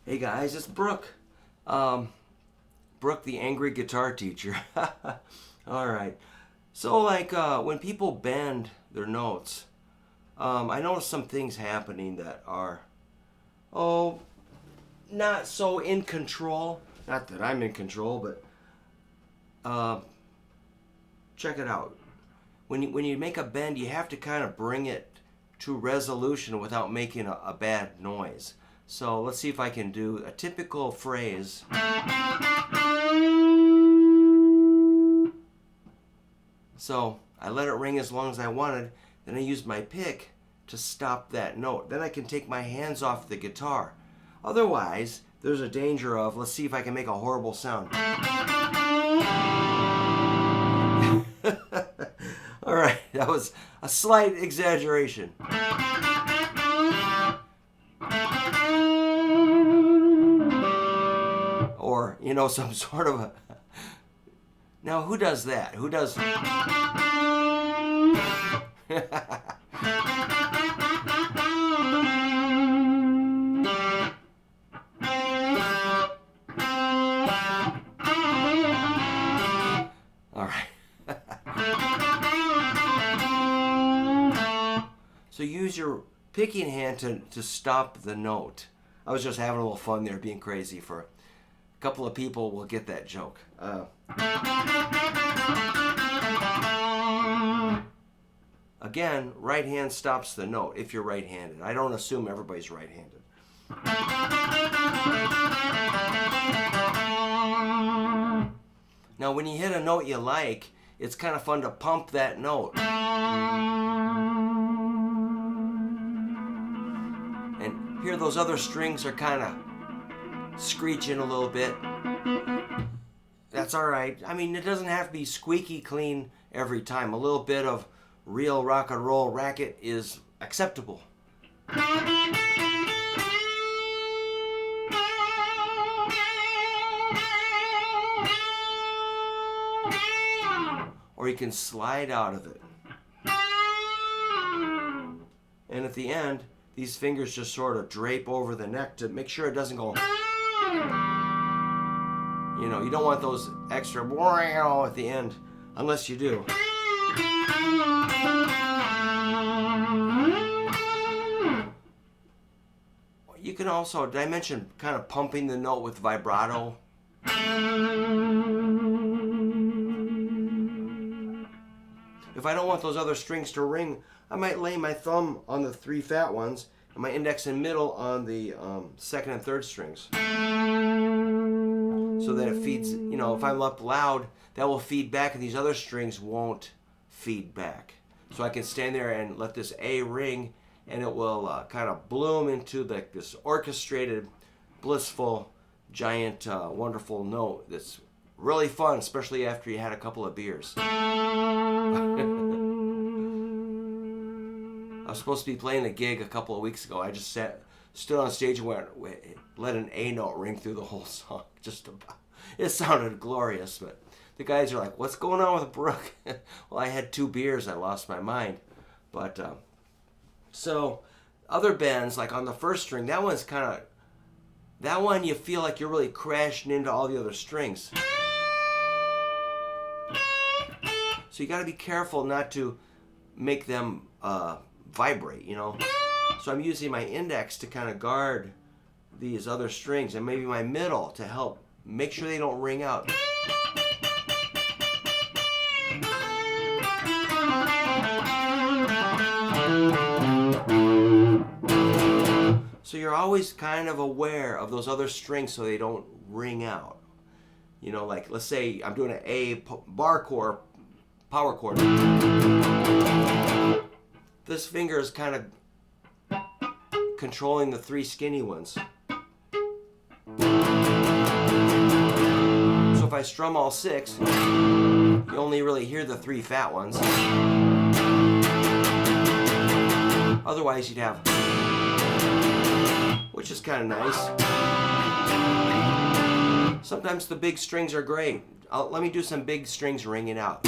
Hey guys, it's Brook. Brook, the angry guitar teacher. All right. So, when people bend their notes, I notice some things happening that are, oh, not so in control. Not that I'm in control, but check it out. When you make a bend, you have to kind of bring it to resolution without making a bad noise. So let's see if I can do a typical phrase. So I let it ring as long as I wanted, then I used my pick to stop that note. Then I can take my hands off the guitar. Otherwise, there's a danger of, let's see if I can make a horrible sound. All right, that was a slight exaggeration. Or, some sort of a... Now, who does that? Who does... All right. So use your picking hand to stop the note. I was just having a little fun there, being crazy. For a couple of people will get that joke. Again, right hand stops the note if you're right-handed. I don't assume everybody's right-handed. Now, when you hit a note you like, it's kind of fun to pump that note. And here those other strings are kind of screeching a little bit. That's all right. I mean, it doesn't have to be squeaky clean every time. A little bit of real rock and roll racket is acceptable. Or you can slide out of it. And at the end, these fingers just sort of drape over the neck to make sure it doesn't go... You don't want those extra at the end, unless you do. You can also, did I mention kind of pumping the note with vibrato? If I don't want those other strings to ring, I might lay my thumb on the three fat ones and my index and middle on the second and third strings. So that it feeds, if I'm up loud, that will feed back and these other strings won't feed back. So I can stand there and let this A ring and it will kind of bloom into this orchestrated, blissful, giant, wonderful note that's really fun, especially after you had a couple of beers. I was supposed to be playing a gig a couple of weeks ago. I just stood on stage and let an A note ring through the whole song. It sounded glorious, but the guys are like, "What's going on with Brook?" Well, I had 2 beers. I lost my mind. But so other bends, like on the first string, that one you feel like you're really crashing into all the other strings. So you got to be careful not to make them vibrate, So I'm using my index to kind of guard these other strings, and maybe my middle to help make sure they don't ring out. So you're always kind of aware of those other strings so they don't ring out. Like let's say I'm doing an A bar chord, power chord. This finger is kind of controlling the 3 skinny ones. So if I strum all 6, you only really hear the 3 fat ones. Otherwise you'd have, which is kind of nice. Sometimes the big strings are great. Let me do some big strings ringing out.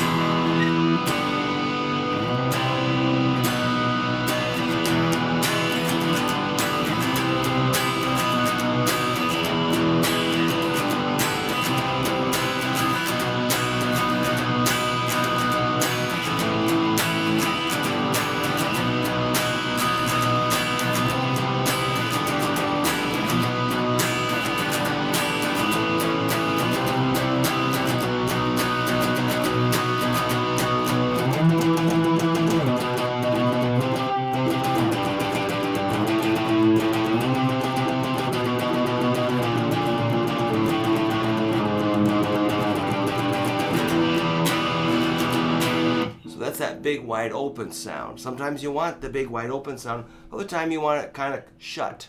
big wide open sound. Sometimes you want the big wide open sound, other time you want it kind of shut.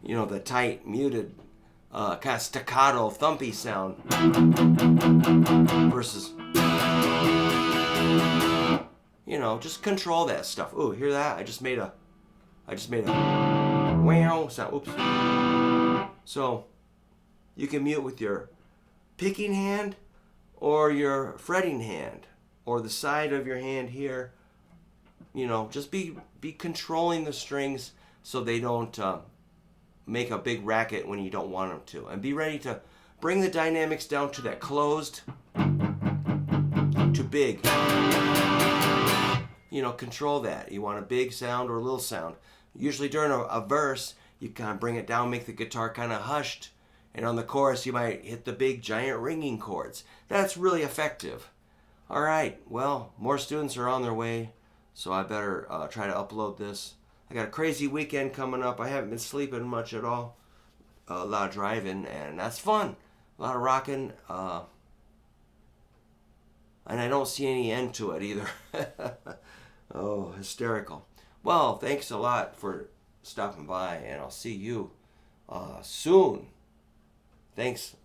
You know, the tight, muted, kind of staccato, thumpy sound versus, you know, just control that stuff. Ooh, hear that? I just made a wow sound. Oops. So you can mute with your picking hand or your fretting hand or the side of your hand here. You know, just be controlling the strings so they don't make a big racket when you don't want them to. And be ready to bring the dynamics down to that closed to big. You know, control that. You want a big sound or a little sound. Usually during a verse, you kind of bring it down, make the guitar kind of hushed. And on the chorus, you might hit the big giant ringing chords. That's really effective. All right, well, more students are on their way, so I better try to upload this. I got a crazy weekend coming up. I haven't been sleeping much at all. A lot of driving, and that's fun. A lot of rocking. And I don't see any end to it either. Oh, hysterical. Well, thanks a lot for stopping by, and I'll see you soon. Thanks.